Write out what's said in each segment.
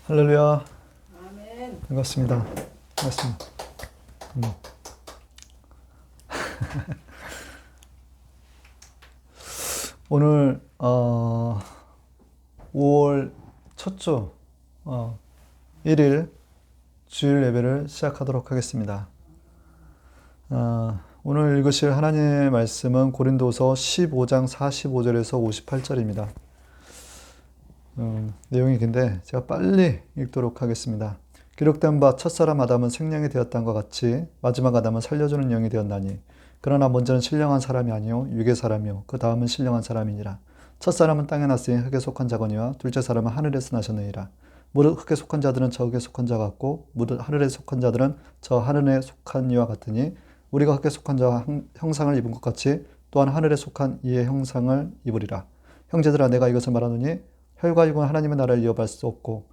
할렐루야. 아멘. 반갑습니다. 반갑습니다. 음. 오늘 5월 첫 주 1일 주일 예배를 시작하도록 하겠습니다. 오늘 읽으실 하나님의 말씀은 고린도서 15장 45절에서 58절입니다. 내용이 긴데 제가 빨리 읽도록 하겠습니다. 기록된 바 첫사람 아담은 생명이 되었다는 것 같이 마지막 아담은 살려주는 영이 되었나니 그러나 먼저는 신령한 사람이 아니요 육의 사람이요 그 다음은 신령한 사람이니라. 첫사람은 땅에 났으니 흙에 속한 자거니와 둘째 사람은 하늘에서 나셨느니라. 무릇 흙에 속한 자들은 저 흙에 속한 자 같고 무릇 하늘에 속한 자들은 저 하늘에 속한 이와 같으니 우리가 흙에 속한 자와 형상을 입은 것 같이 또한 하늘에 속한 이의 형상을 입으리라. 형제들아 내가 이것을 말하노니 혈과 육은 하나님의 나라를 이어받을 수 없고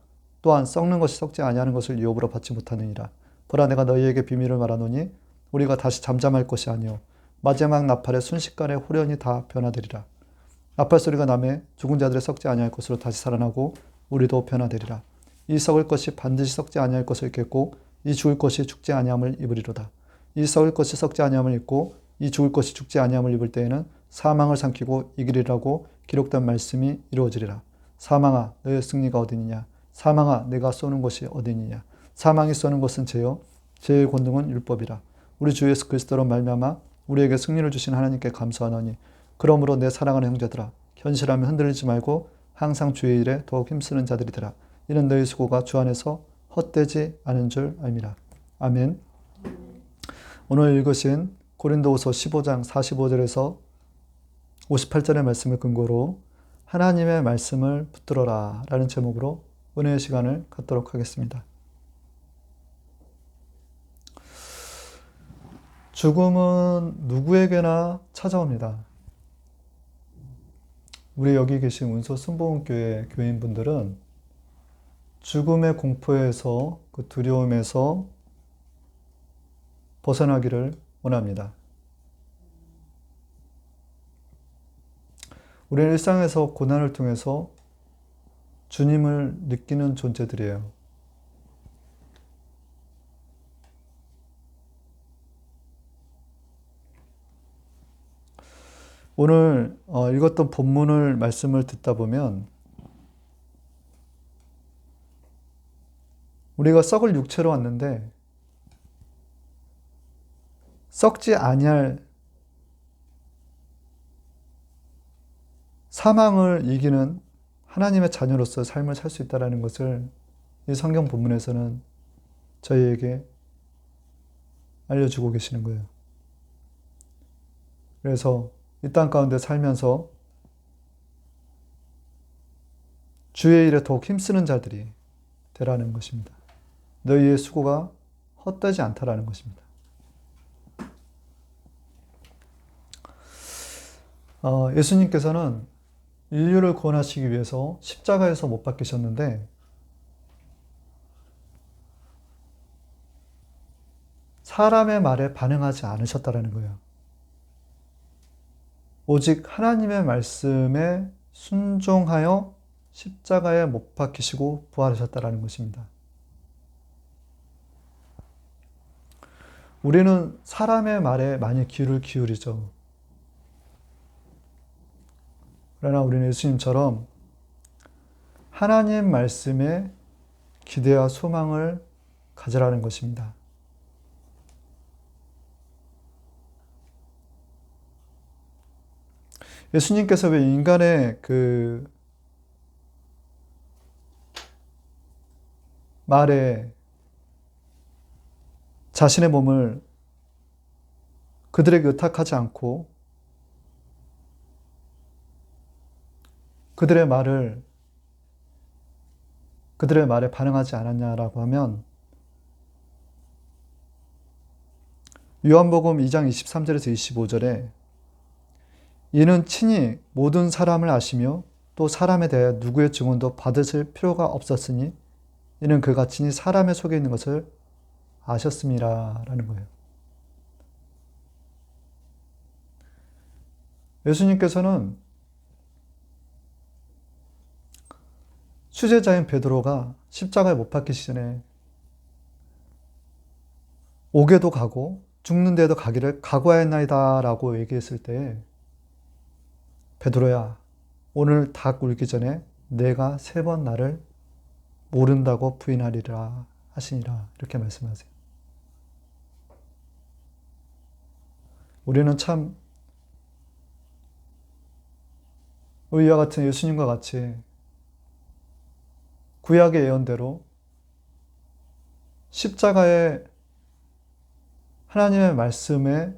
또한 썩는 것이 썩지 아니하는 것을 유업으로 받지 못하느니라. 보라 내가 너희에게 비밀을 말하노니 우리가 다시 잠잠할 것이 아니요 마지막 나팔의 순식간에 후련히 다 변화되리라. 나팔 소리가 나매 죽은 자들의 썩지 아니할 것으로 다시 살아나고 우리도 변화되리라. 이 썩을 것이 반드시 썩지 아니할 것을 입겠고 이 죽을 것이 죽지 아니함을 입으리로다. 이 썩을 것이 썩지 아니함을 입고 이 죽을 것이 죽지 아니함을 입을 때에는 사망을 삼키고 이기리라고 기록된 말씀이 이루어지리라. 사망아 너의 승리가 어디니냐. 사망아 내가 쏘는 것이 어디니냐. 사망이 쏘는 것은 죄요 죄의 권능은 율법이라. 우리 주 예수 그리스도로 말미암아 우리에게 승리를 주신 하나님께 감사하노니 그러므로 내 사랑하는 형제들아 현실하면 흔들리지 말고 항상 주의 일에 더욱 힘쓰는 자들이더라. 이는 너희 수고가 주 안에서 헛되지 않은 줄 알미라. 아멘. 오늘 읽으신 고린도후서 15장 45절에서 58절의 말씀을 근거로 하나님의 말씀을 붙들어라 라는 제목으로 은혜의 시간을 갖도록 하겠습니다. 죽음은 누구에게나 찾아옵니다. 우리 여기 계신 운소 순복음교회 교인분들은 죽음의 공포에서 그 두려움에서 벗어나기를 원합니다. 우리는 일상에서 고난을 통해서 주님을 느끼는 존재들이에요. 오늘 읽었던 본문을 말씀을 듣다 보면 우리가 썩을 육체로 왔는데 썩지 아니할 사망을 이기는 하나님의 자녀로서 삶을 살 수 있다는 것을 이 성경 본문에서는 저희에게 알려주고 계시는 거예요. 그래서 이 땅 가운데 살면서 주의 일에 더욱 힘쓰는 자들이 되라는 것입니다. 너희의 수고가 헛되지 않다라는 것입니다. 예수님께서는 인류를 구원하시기 위해서 십자가에서 못 박히셨는데 사람의 말에 반응하지 않으셨다라는 거예요. 오직 하나님의 말씀에 순종하여 십자가에 못 박히시고 부활하셨다라는 것입니다. 우리는 사람의 말에 많이 귀를 기울이죠. 그러나 우리는 예수님처럼 하나님 말씀에 기대와 소망을 가지라는 것입니다. 예수님께서 왜 인간의 그 말에 자신의 몸을 그들에게 의탁하지 않고 그들의 말에 반응하지 않았냐라고 하면 요한복음 2장 23절에서 25절에 이는 친히 모든 사람을 아시며 또 사람에 대해 누구의 증언도 받으실 필요가 없었으니 이는 그가 친히 사람의 속에 있는 것을 아셨음이라 라는 거예요. 예수님께서는 수제자인 베드로가 십자가에 못 박히기 전에 옥에도 가고 죽는 데도 가기를 각오하였나이다 라고 얘기했을 때 베드로야, 오늘 닭 울기 전에 내가 3번 나를 모른다고 부인하리라 하시니라, 이렇게 말씀하세요. 우리는 참 이와 같은 예수님과 같이 구약의 예언대로 십자가의 하나님의 말씀에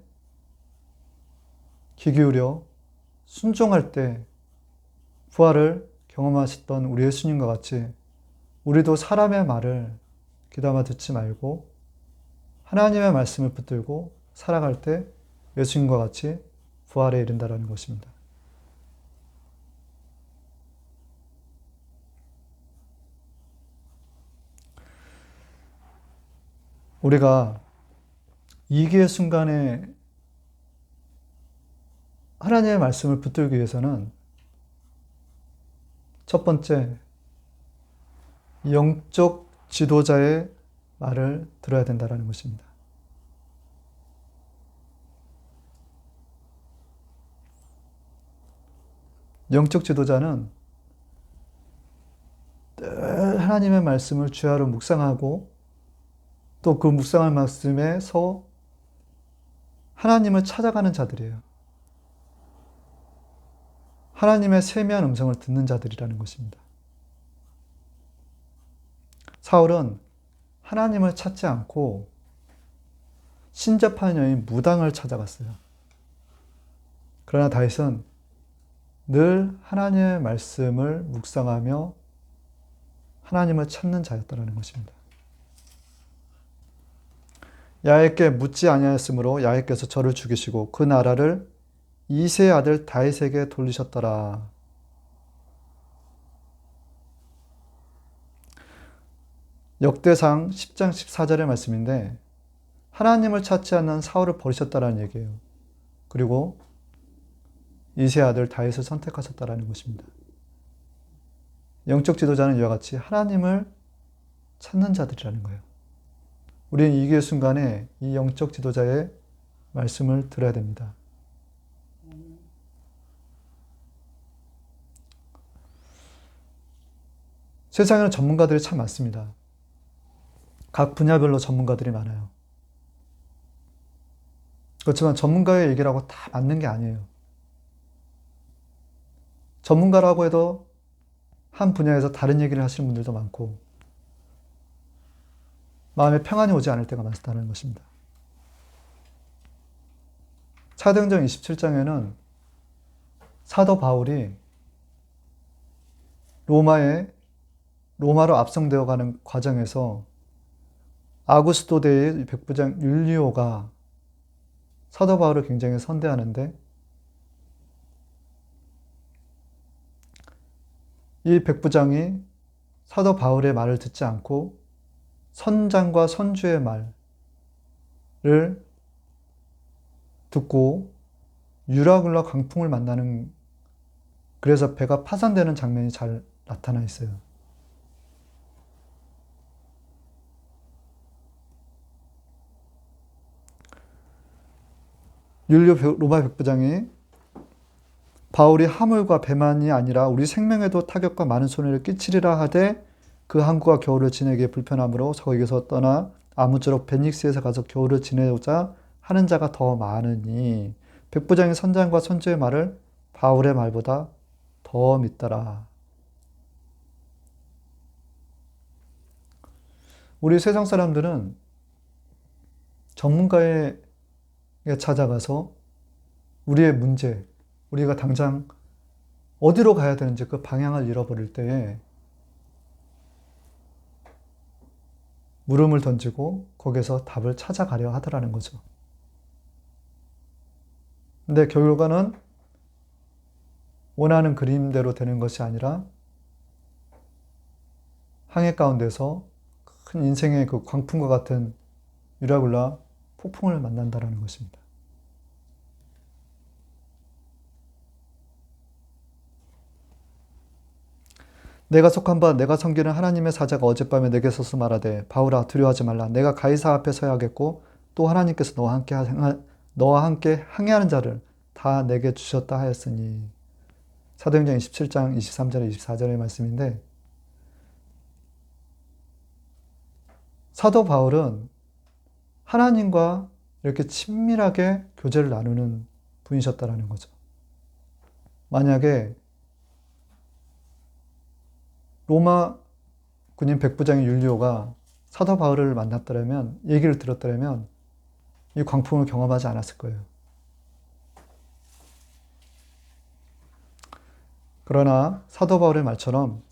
귀 기울여 순종할 때 부활을 경험하셨던 우리 예수님과 같이 우리도 사람의 말을 귀담아 듣지 말고 하나님의 말씀을 붙들고 살아갈 때 예수님과 같이 부활에 이른다라는 것입니다. 우리가 위기의 순간에 하나님의 말씀을 붙들기 위해서는 첫 번째, 영적 지도자의 말을 들어야 된다는 것입니다. 영적 지도자는 늘 하나님의 말씀을 주야로 묵상하고 또 그 묵상할 말씀에서 하나님을 찾아가는 자들이에요. 하나님의 세미한 음성을 듣는 자들이라는 것입니다. 사울은 하나님을 찾지 않고 신접한 여인 무당을 찾아갔어요. 그러나 다윗은 늘 하나님의 말씀을 묵상하며 하나님을 찾는 자였다는 것입니다. 야훼께 묻지 아니하였으므로 야훼께서 저를 죽이시고 그 나라를 이새의 아들 다윗에게 돌리셨더라. 역대상 10장 14절의 말씀인데 하나님을 찾지 않는 사울을 버리셨다라는 얘기예요. 그리고 이새의 아들 다윗을 선택하셨다라는 것입니다. 영적 지도자는 이와 같이 하나님을 찾는 자들이라는 거예요. 우리는 위기의 순간에 이 영적 지도자의 말씀을 들어야 됩니다. 세상에는 전문가들이 참 많습니다. 각 분야별로 전문가들이 많아요. 그렇지만 전문가의 얘기라고 다 맞는 게 아니에요. 전문가라고 해도 한 분야에서 다른 얘기를 하시는 분들도 많고 마음에 평안이 오지 않을 때가 많다는 것입니다. 사도행전 27장에는 사도 바울이 로마로 압송되어 가는 과정에서 아구스도 대의 백부장 율리오가 사도 바울을 굉장히 선대하는데 이 백부장이 사도 바울의 말을 듣지 않고 선장과 선주의 말을 듣고 유라굴라 광풍을 만나는, 그래서 배가 파산되는 장면이 잘 나타나 있어요. 율리오 로마 백부장이 바울이 화물과 배만이 아니라 우리 생명에도 타격과 많은 손해를 끼치리라 하되 그 항구가 겨울을 지내기에 불편하므로 거기서 떠나 아무쪼록 베닉스에서 가서 겨울을 지내고자 하는 자가 더 많으니 백부장이 선장과 선주의 말을 바울의 말보다 더 믿더라. 우리 세상 사람들은 전문가에게 찾아가서 우리의 문제, 우리가 당장 어디로 가야 되는지 그 방향을 잃어버릴 때에 물음을 던지고 거기서 답을 찾아가려 하더라는 거죠. 근데 결과는 원하는 그림대로 되는 것이 아니라 항해 가운데서 큰 인생의 그 광풍과 같은 유라굴라 폭풍을 만난다라는 것입니다. 내가 속한 바 내가 섬기는 하나님의 사자가 어젯밤에 내게 서서 말하되 바울아 두려워하지 말라. 내가 가이사 앞에 서야 하겠고 또 하나님께서 너와 함께 항해하는 자를 다 내게 주셨다 하였으니. 사도행전 27장 23절에 24절의 말씀인데, 사도 바울은 하나님과 이렇게 친밀하게 교제를 나누는 분이셨다라는 거죠. 만약에 로마 군인 백부장인 율리오가 사도 바울을 만났더라면, 얘기를 들었더라면 이 광풍을 경험하지 않았을 거예요. 그러나 사도 바울의 말처럼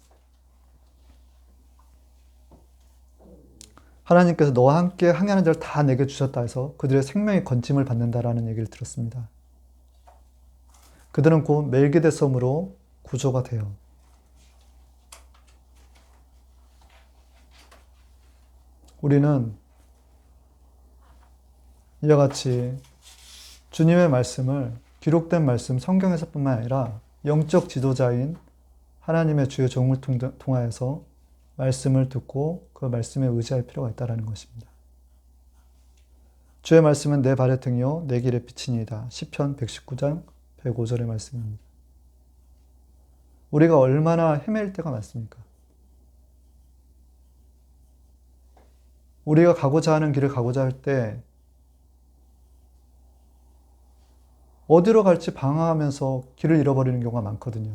하나님께서 너와 함께 항해하는 자를 다 내게 주셨다 해서 그들의 생명의 건짐을 받는다라는 얘기를 들었습니다. 그들은 곧 멜기데섬으로 구조가 돼요. 우리는 이와 같이 주님의 말씀을, 기록된 말씀 성경에서뿐만 아니라 영적 지도자인 하나님의 주의 종을 통하여서 말씀을 듣고 그 말씀에 의지할 필요가 있다는 것입니다. 주의 말씀은 내 발의 등이요 내 길의 빛이니이다. 시편 119장 105절의 말씀입니다. 우리가 얼마나 헤맬 때가 많습니까? 우리가 가고자 하는 길을 가고자 할 때 어디로 갈지 방황하면서 길을 잃어버리는 경우가 많거든요.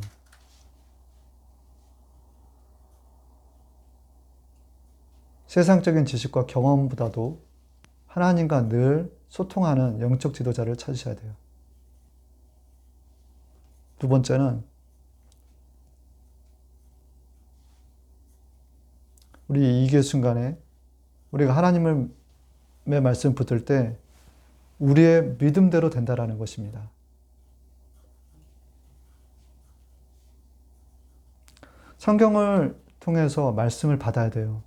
세상적인 지식과 경험보다도 하나님과 늘 소통하는 영적 지도자를 찾으셔야 돼요. 두 번째는 우리 이 기회 순간에 우리가 하나님의 말씀 붙들 때 우리의 믿음대로 된다라는 것입니다. 성경을 통해서 말씀을 받아야 돼요.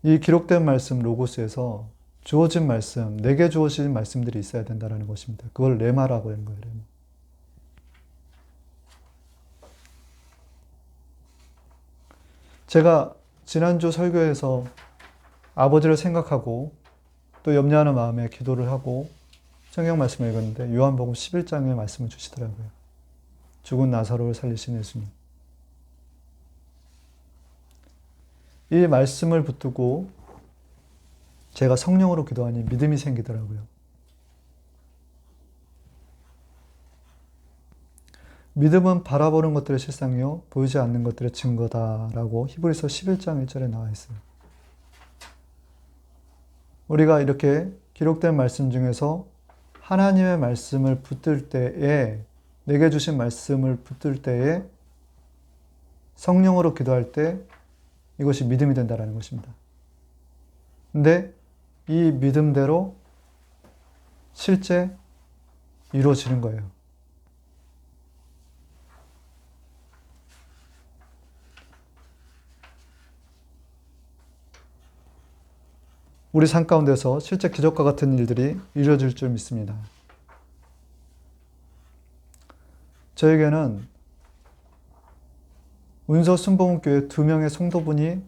이 기록된 말씀 로고스에서 주어진 말씀, 내게 주어진 말씀들이 있어야 된다는 것입니다. 그걸 레마라고 하는 거예요. 레마. 제가 지난주 설교에서 아버지를 생각하고 또 염려하는 마음에 기도를 하고 성경 말씀을 읽었는데 요한복음 11장의 말씀을 주시더라고요. 죽은 나사로를 살리신 예수님. 이 말씀을 붙들고 제가 성령으로 기도하니 믿음이 생기더라고요. 믿음은 바라보는 것들의 실상이요 보이지 않는 것들의 증거다라고 히브리서 11장 1절에 나와 있어요. 우리가 이렇게 기록된 말씀 중에서 하나님의 말씀을 붙들 때에, 내게 주신 말씀을 붙들 때에 성령으로 기도할 때 이것이 믿음이 된다는 것입니다. 근데 이 믿음대로 실제 이루어지는 거예요. 우리 삶 가운데서 실제 기적과 같은 일들이 이루어질 줄 믿습니다. 저에게는 운서 순복음교회 2명의 성도분이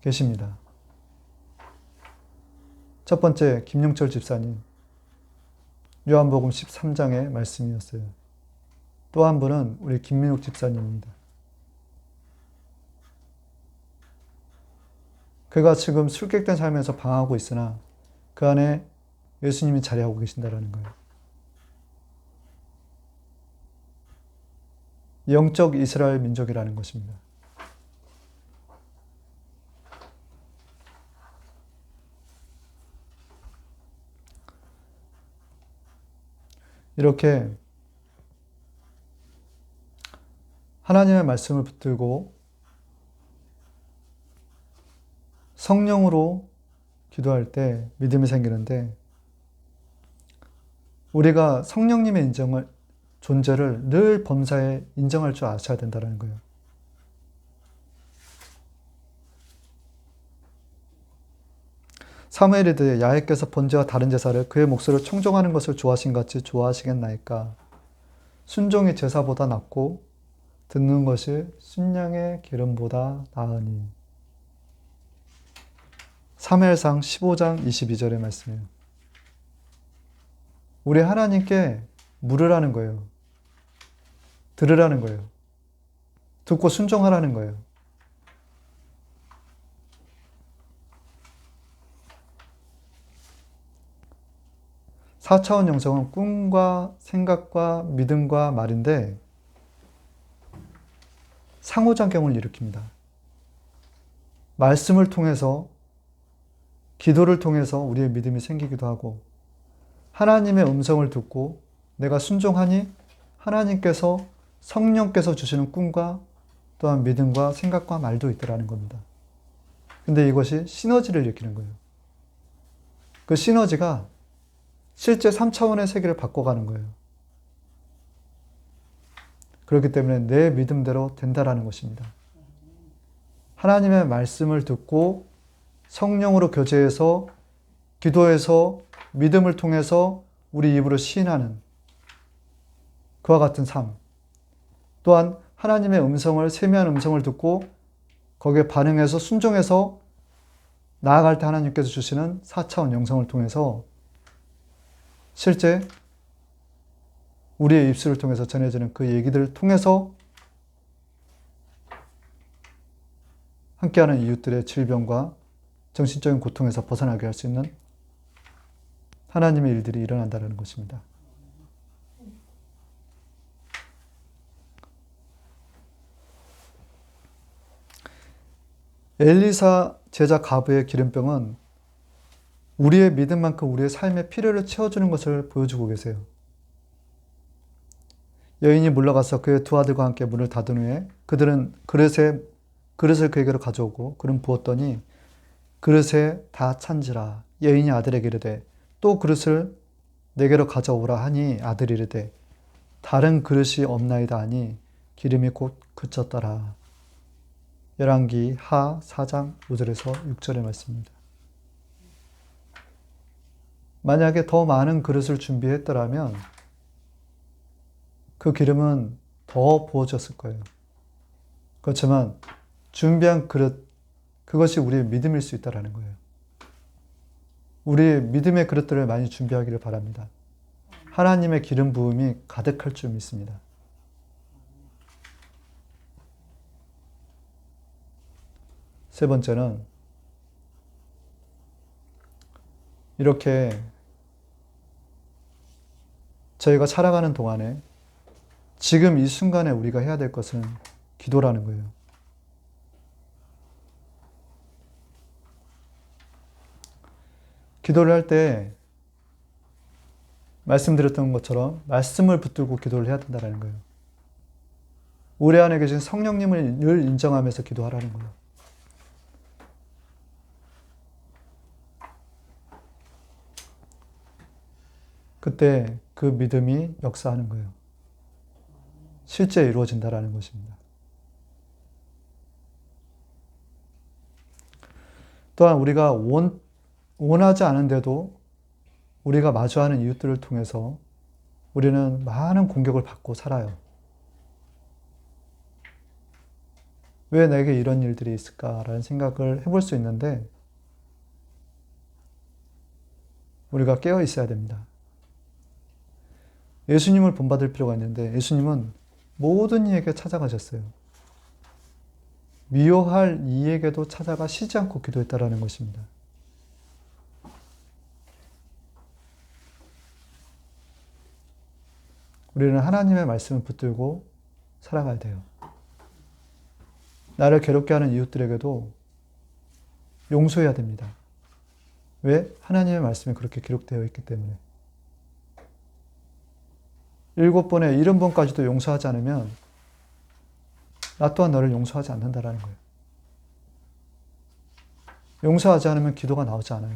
계십니다. 첫 번째 김용철 집사님, 요한복음 13장의 말씀이었어요. 또 한 분은 우리 김민욱 집사님입니다. 그가 지금 술객된 삶에서 방황하고 있으나 그 안에 예수님이 자리하고 계신다는 거예요. 영적 이스라엘 민족이라는 것입니다. 이렇게 하나님의 말씀을 붙들고 성령으로 기도할 때 믿음이 생기는데, 우리가 성령님의 존재를 늘 범사에 인정할 줄 아셔야 된다는 거예요. 사무엘이 이르되 야훼께서 번제와 다른 제사를 그의 몫으로 청종하는 것을 좋아하신 같이 좋아하시겠나이까. 순종이 제사보다 낫고 듣는 것이 순양의 기름보다 나으니. 사무엘상 15장 22절의 말씀이에요. 우리 하나님께 물으라는 거예요. 들으라는 거예요. 듣고 순종하라는 거예요. 사차원 영성은 꿈과 생각과 믿음과 말인데 상호작용을 일으킵니다. 말씀을 통해서, 기도를 통해서 우리의 믿음이 생기기도 하고, 하나님의 음성을 듣고 내가 순종하니 하나님께서, 성령께서 주시는 꿈과 또한 믿음과 생각과 말도 있더라는 겁니다. 근데 이것이 시너지를 일으키는 거예요. 그 시너지가 실제 3차원의 세계를 바꿔가는 거예요. 그렇기 때문에 내 믿음대로 된다라는 것입니다. 하나님의 말씀을 듣고 성령으로 교제해서 기도해서 믿음을 통해서 우리 입으로 시인하는 그와 같은 삶. 또한 하나님의 음성을, 세미한 음성을 듣고 거기에 반응해서 순종해서 나아갈 때 하나님께서 주시는 4차원 영성을 통해서 실제 우리의 입술을 통해서 전해지는 그 얘기들을 통해서 함께하는 이웃들의 질병과 정신적인 고통에서 벗어나게 할 수 있는 하나님의 일들이 일어난다는 것입니다. 엘리사 제자 가브의 기름병은 우리의 믿음만큼 우리의 삶의 필요를 채워주는 것을 보여주고 계세요. 여인이 물러가서 그의 두 아들과 함께 문을 닫은 후에 그들은 그릇을 그에게로 가져오고 그는 부었더니 그릇에 다 찬지라. 여인이 아들에게 이르되 또 그릇을 내게로 가져오라 하니 아들이 이르되 다른 그릇이 없나이다 하니 기름이 곧 그쳤더라. 열왕기 하 4장 5절에서 6절의 말씀입니다. 만약에 더 많은 그릇을 준비했더라면 그 기름은 더 부어졌을 거예요. 그렇지만 준비한 그릇, 그것이 우리의 믿음일 수 있다는 거예요. 우리의 믿음의 그릇들을 많이 준비하기를 바랍니다. 하나님의 기름 부음이 가득할 줄 믿습니다. 세 번째는 이렇게 저희가 살아가는 동안에 지금 이 순간에 우리가 해야 될 것은 기도라는 거예요. 기도를 할 때 말씀드렸던 것처럼 말씀을 붙들고 기도를 해야 된다는 거예요. 우리 안에 계신 성령님을 늘 인정하면서 기도하라는 거예요. 그때 그 믿음이 역사하는 거예요. 실제 이루어진다라는 것입니다. 또한 우리가 원하지 않은데도 우리가 마주하는 이웃들을 통해서 우리는 많은 공격을 받고 살아요. 왜 내게 이런 일들이 있을까라는 생각을 해볼 수 있는데 우리가 깨어 있어야 됩니다. 예수님을 본받을 필요가 있는데 예수님은 모든 이에게 찾아가셨어요. 미워할 이에게도 찾아가 쉬지 않고 기도했다라는 것입니다. 우리는 하나님의 말씀을 붙들고 살아가야 돼요. 나를 괴롭게 하는 이웃들에게도 용서해야 됩니다. 왜? 하나님의 말씀이 그렇게 기록되어 있기 때문에. 7번에 70번까지도 용서하지 않으면 나 또한 너를 용서하지 않는다라는 거예요. 용서하지 않으면 기도가 나오지 않아요.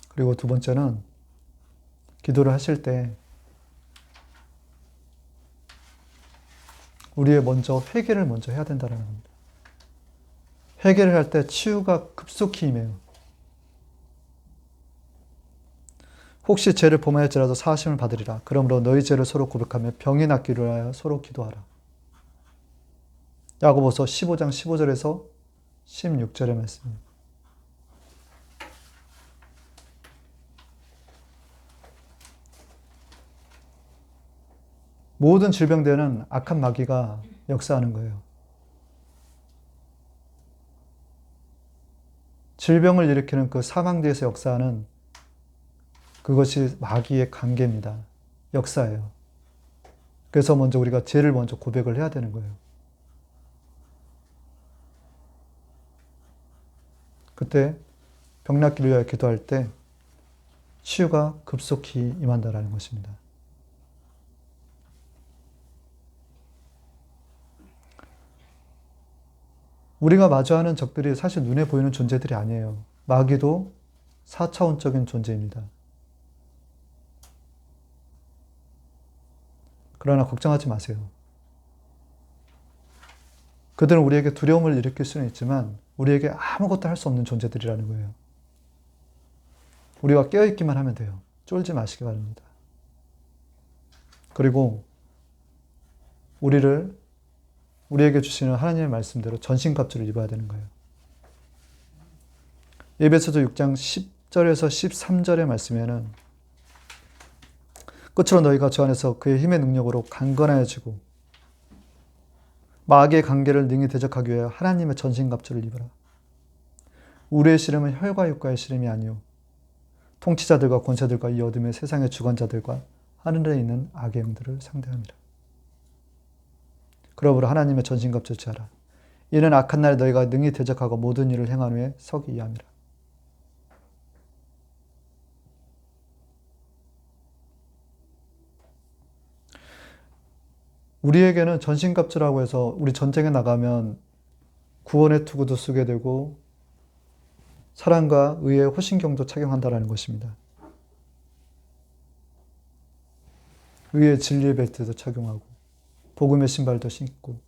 그리고 두 번째는 기도를 하실 때 우리의 먼저 회개를 먼저 해야 된다는 겁니다. 회개를 할 때 치유가 급속히 임해요. 혹시 죄를 범하였지라도 사하심을 받으리라. 그러므로 너희 죄를 서로 고백하며 병이 낫기를 위하여 서로 기도하라. 야고보서 15장 15절에서 16절의 말씀입니다. 모든 질병대에는 악한 마귀가 역사하는 거예요. 질병을 일으키는 그 사망대에서 역사하는 그것이 마귀의 관계입니다. 역사예요. 그래서 먼저 우리가 죄를 먼저 고백을 해야 되는 거예요. 그때 병 낫기를 위하여 기도할 때 치유가 급속히 임한다라는 것입니다. 우리가 마주하는 적들이 사실 눈에 보이는 존재들이 아니에요. 마귀도 4차원적인 존재입니다. 그러나 걱정하지 마세요. 그들은 우리에게 두려움을 일으킬 수는 있지만 우리에게 아무것도 할 수 없는 존재들이라는 거예요. 우리가 깨어있기만 하면 돼요. 쫄지 마시기 바랍니다. 그리고 우리에게 주시는 하나님의 말씀대로 전신갑주를 입어야 되는 거예요. 에베소서 6장 10절에서 13절의 말씀에는 끝으로 너희가 주 안에서 그의 힘의 능력으로 강건하여지고 마귀의 관계를 능히 대적하기 위하여 하나님의 전신갑주를 입어라. 우리의 씨름은 혈과 육과의 씨름이 아니요 통치자들과 권세들과 이 어둠의 세상의 주관자들과 하늘에 있는 악의 영들을 상대함이라. 그러므로 하나님의 전신갑주를 취하라. 이는 악한 날에 너희가 능히 대적하고 모든 일을 행한 후에 서기 위함이라. 우리에게는 전신갑주라고 해서 우리 전쟁에 나가면 구원의 투구도 쓰게 되고 사랑과 의의 호신경도 착용한다는 것입니다. 의의 진리의 벨트도 착용하고 복음의 신발도 신고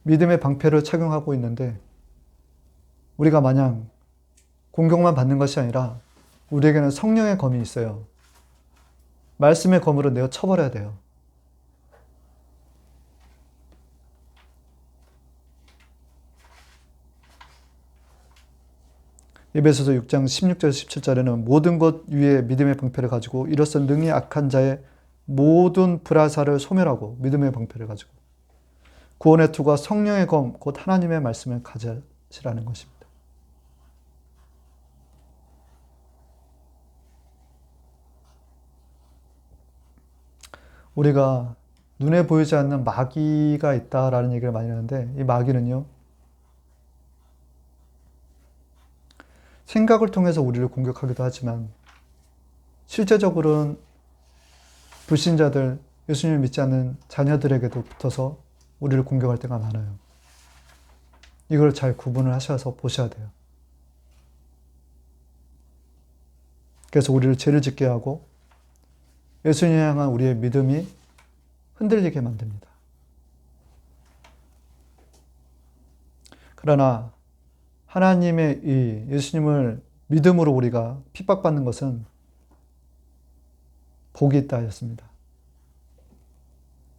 믿음의 방패를 착용하고 있는데 우리가 마냥 공격만 받는 것이 아니라 우리에게는 성령의 검이 있어요. 말씀의 검으로 내어 쳐버려야 돼요. 에베소서 6장 16절 17절에는 모든 것 위에 믿음의 방패를 가지고 이로써 능히 악한 자의 모든 불화살을 소멸하고 믿음의 방패를 가지고 구원의 투과 성령의 검 곧 하나님의 말씀을 가지시라는 것입니다. 우리가 눈에 보이지 않는 마귀가 있다라는 얘기를 많이 하는데 이 마귀는요 생각을 통해서 우리를 공격하기도 하지만 실제적으로는 불신자들, 예수님을 믿지 않는 자녀들에게도 붙어서 우리를 공격할 때가 많아요. 이걸 잘 구분을 하셔서 보셔야 돼요. 그래서 우리를 죄를 짓게 하고 예수님을 향한 우리의 믿음이 흔들리게 만듭니다. 그러나 하나님의 이 예수님을 믿음으로 우리가 핍박받는 것은 복이 있다 하였습니다.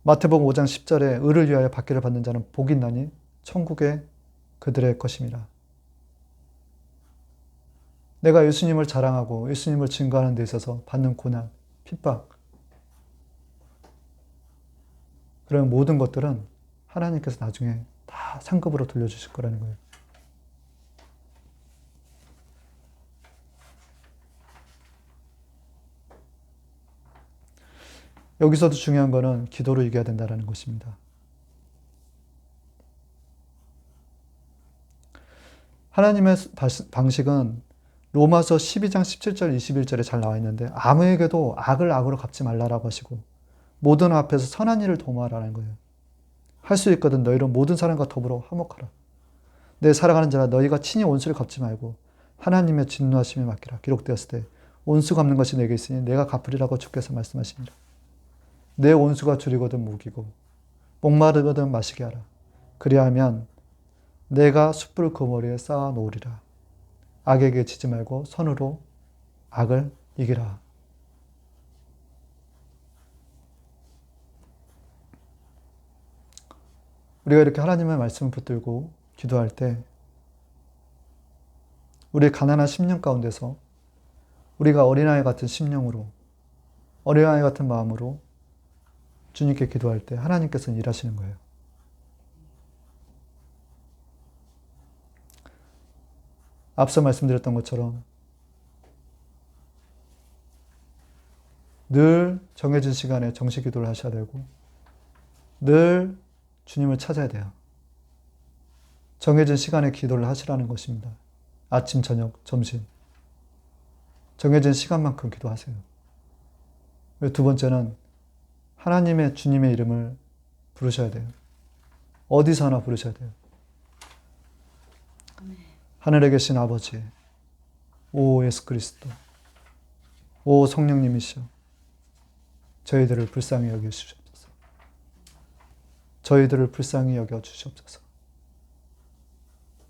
마태복음 5장 10절에 의를 위하여 박해를 받는 자는 복이 있나니 천국에 그들의 것임이라. 내가 예수님을 자랑하고 예수님을 증거하는 데 있어서 받는 고난, 핍박 그런 모든 것들은 하나님께서 나중에 다 상급으로 돌려주실 거라는 거예요. 여기서도 중요한 거는 기도로 이겨야 된다는 것입니다. 하나님의 방식은 로마서 12장 17절 21절에 잘 나와 있는데 아무에게도 악을 악으로 갚지 말라라고 하시고 모든 앞에서 선한 일을 도모하라는 거예요. 할 수 있거든 너희로 모든 사람과 더불어 화목하라. 내 사랑하는 자라 너희가 친히 온수를 갚지 말고 하나님의 진노하심에 맡기라. 기록되었을 때 온수 갚는 것이 내게 있으니 내가 갚으리라고 주께서 말씀하십니다. 내 온수가 줄이거든 무기고 목마르거든 마시게 하라. 그리하면 내가 숯불 그 머리에 쌓아 놓으리라. 악에게 지지 말고 선으로 악을 이기라. 우리가 이렇게 하나님의 말씀을 붙들고 기도할 때 우리의 가난한 심령 가운데서 우리가 어린아이 같은 심령으로 어린아이 같은 마음으로 주님께 기도할 때 하나님께서는 일하시는 거예요. 앞서 말씀드렸던 것처럼 늘 정해진 시간에 정식 기도를 하셔야 되고 늘 주님을 찾아야 돼요. 정해진 시간에 기도를 하시라는 것입니다. 아침, 저녁, 점심. 정해진 시간만큼 기도하세요. 두 번째는 하나님의 주님의 이름을 부르셔야 돼요. 어디서나 부르셔야 돼요. 하늘에 계신 아버지, 오 예수 그리스도, 오 성령님이시여, 저희들을 불쌍히 여겨 주시옵소서. 저희들을 불쌍히 여겨 주시옵소서.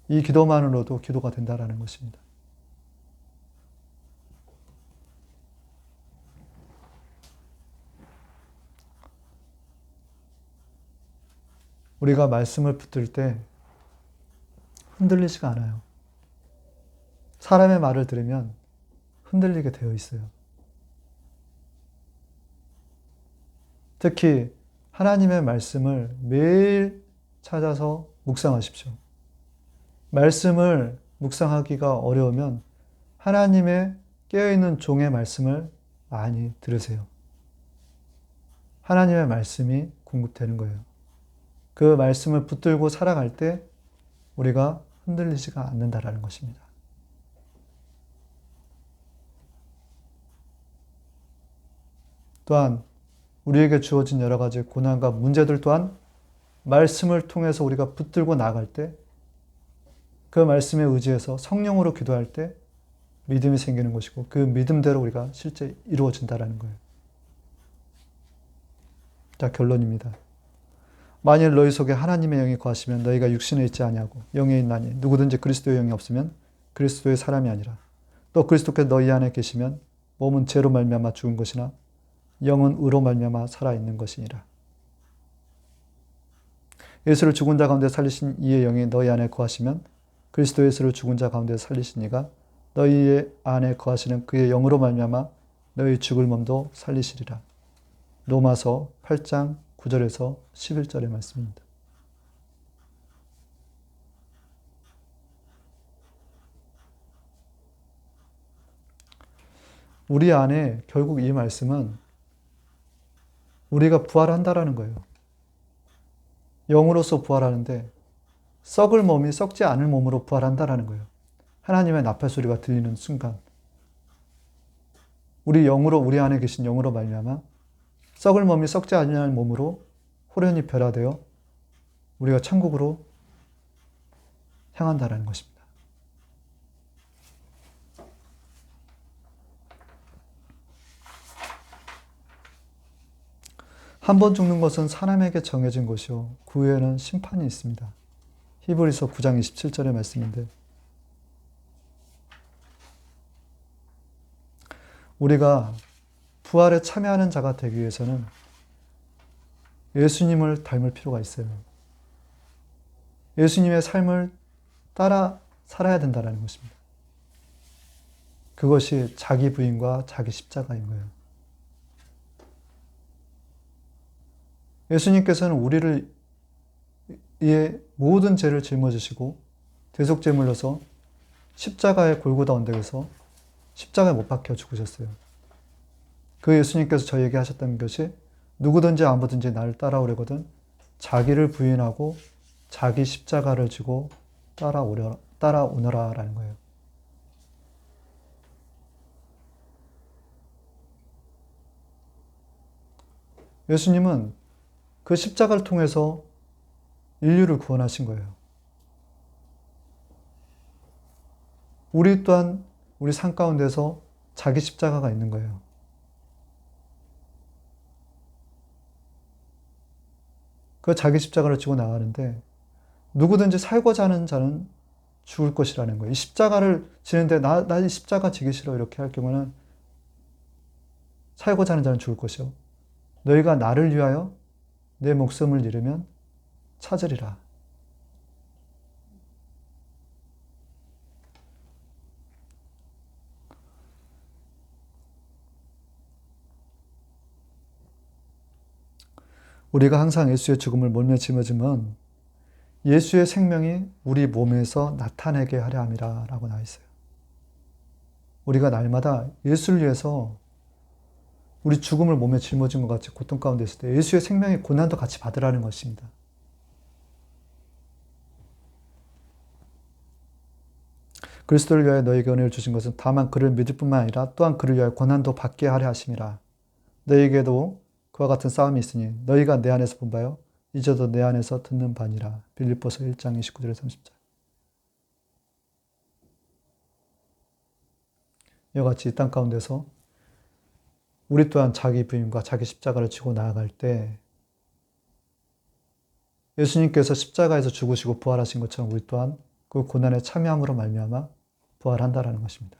이 기도만으로도 기도가 된다라는 것입니다. 우리가 말씀을 붙들 때 흔들리지가 않아요. 사람의 말을 들으면 흔들리게 되어 있어요. 특히 하나님의 말씀을 매일 찾아서 묵상하십시오. 말씀을 묵상하기가 어려우면 하나님의 깨어있는 종의 말씀을 많이 들으세요. 하나님의 말씀이 공급되는 거예요. 그 말씀을 붙들고 살아갈 때 우리가 흔들리지가 않는다라는 것입니다. 또한 우리에게 주어진 여러 가지 고난과 문제들 또한 말씀을 통해서 우리가 붙들고 나아갈 때 그 말씀에 의지해서 성령으로 기도할 때 믿음이 생기는 것이고 그 믿음대로 우리가 실제 이루어진다라는 거예요. 자, 결론입니다. 만일 너희 속에 하나님의 영이 거하시면 너희가 육신에 있지 아니하고 영에 있나니 누구든지 그리스도의 영이 없으면 그리스도의 사람이 아니라 또 그리스도께서 너희 안에 계시면 몸은 죄로 말미암아 죽은 것이나 영은 의로 말미암아 살아있는 것이니라. 예수를 죽은 자 가운데 살리신 이의 영이 너희 안에 거하시면 그리스도 예수를 죽은 자 가운데 살리신 이가 너희 안에 거하시는 그의 영으로 말미암아 너희 죽을 몸도 살리시리라. 로마서 8장 9절에서 11절의 말씀입니다. 우리 안에 결국 이 말씀은 우리가 부활한다라는 거예요. 영으로서 부활하는데 썩을 몸이 썩지 않을 몸으로 부활한다라는 거예요. 하나님의 나팔 소리가 들리는 순간 우리 영으로 우리 안에 계신 영으로 말미암아 썩을 몸이 썩지 않을 몸으로 호련히 변화되어 우리가 천국으로 향한다라는 것입니다. 한 번 죽는 것은 사람에게 정해진 것이요 그 후에는 심판이 있습니다. 히브리서 9장 27절의 말씀인데 우리가 부활에 참여하는 자가 되기 위해서는 예수님을 닮을 필요가 있어요. 예수님의 삶을 따라 살아야 된다는 것입니다. 그것이 자기 부인과 자기 십자가인 거예요. 예수님께서는 우리를 이에 모든 죄를 짊어지시고 대속제물로서 십자가의 골고다 언덕에서 십자가에 못 박혀 죽으셨어요. 그 예수님께서 저희에게 하셨던 것이 누구든지 아무든지 나를 따라오려거든 자기를 부인하고 자기 십자가를 지고 따라오너라라는 거예요. 예수님은 그 십자가를 통해서 인류를 구원하신 거예요. 우리 또한 우리 삶 가운데서 자기 십자가가 있는 거예요. 그 자기 십자가를 지고 나가는데 누구든지 살고자 하는 자는 죽을 것이라는 거예요. 이 십자가를 지는데 나 이 십자가 지기 싫어 이렇게 할 경우는 살고자 하는 자는 죽을 것이요. 너희가 나를 위하여 내 목숨을 잃으면 찾으리라. 우리가 항상 예수의 죽음을 몰며 짊어지면 예수의 생명이 우리 몸에서 나타내게 하려 함이라 라고 나와 있어요. 우리가 날마다 예수를 위해서 우리 죽음을 몸에 짊어진 것 같이 고통 가운데 있을 때 예수의 생명의 고난도 같이 받으라는 것입니다. 그리스도를 위하여 너에게 은혜를 주신 것은 다만 그를 믿을 뿐만 아니라 또한 그를 위하여 고난도 받게 하려 하심이라. 너에게도 그와 같은 싸움이 있으니 너희가 내 안에서 본 바요 이제도 내 안에서 듣는 바니라. 빌립보서 1장 29절 30절. 이와 같이 이 땅 가운데서 우리 또한 자기 부인과 자기 십자가를 지고 나아갈 때 예수님께서 십자가에서 죽으시고 부활하신 것처럼 우리 또한 그 고난에 참여함으로 말미암아 부활한다라는 것입니다.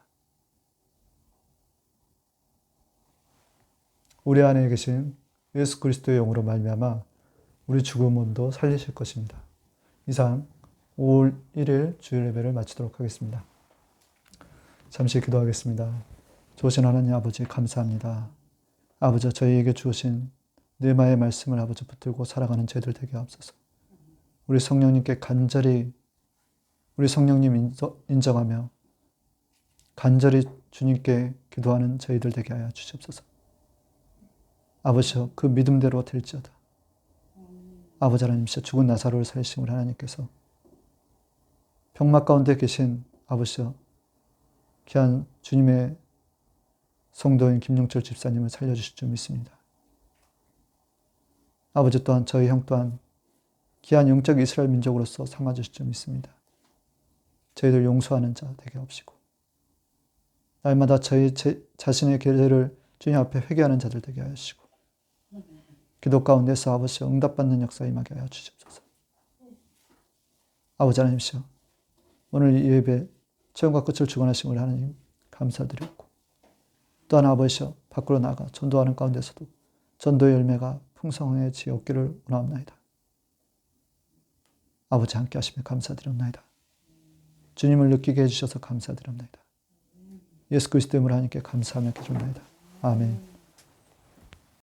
우리 안에 계신 예수 그리스도의 영으로 말미암아 우리 죽은 몸도 살리실 것입니다. 이상 5월 1일 주일 예배를 마치도록 하겠습니다. 잠시 기도하겠습니다. 좋으신 하나님 아버지 감사합니다. 아버지 저희에게 주신 뇌마의 말씀을 아버지 붙들고 살아가는 저희들 되게 하옵소서. 우리 성령님께 간절히 우리 성령님 인정하며 간절히 주님께 기도하는 저희들 되게 하여 주시옵소서. 아버지여 그 믿음대로 될지어다. 아버지 하나님이시여 죽은 나사로를 살리신 우리 하나님께서 병막 가운데 계신 아버지여 귀한 주님의 성도인 김용철 집사님을 살려주실 줄 믿습니다. 아버지 또한 저희 형 또한 귀한 영적 이스라엘 민족으로서 삼아주실 줄 믿습니다. 저희들 용서하는 자 되게 하옵시고 날마다 저희 자신의 죄를 주님 앞에 회개하는 자들 되게 하시고 기도 가운데서 아버지 응답받는 역사 임하게 하여 주시옵소서. 아버지 하나님이시여 오늘 이 예배 처음과 끝을 주관하신 우리 하나님 감사드렸고 또한 아버지여 밖으로 나가 전도하는 가운데서도 전도의 열매가 풍성해지었기를 원하옵나이다. 아버지 함께 하시며 감사드립니다. 주님을 느끼게 해주셔서 감사드립니다. 예수 그리스도의 이름으로 하나님께 감사하며 기도합니다. 아멘.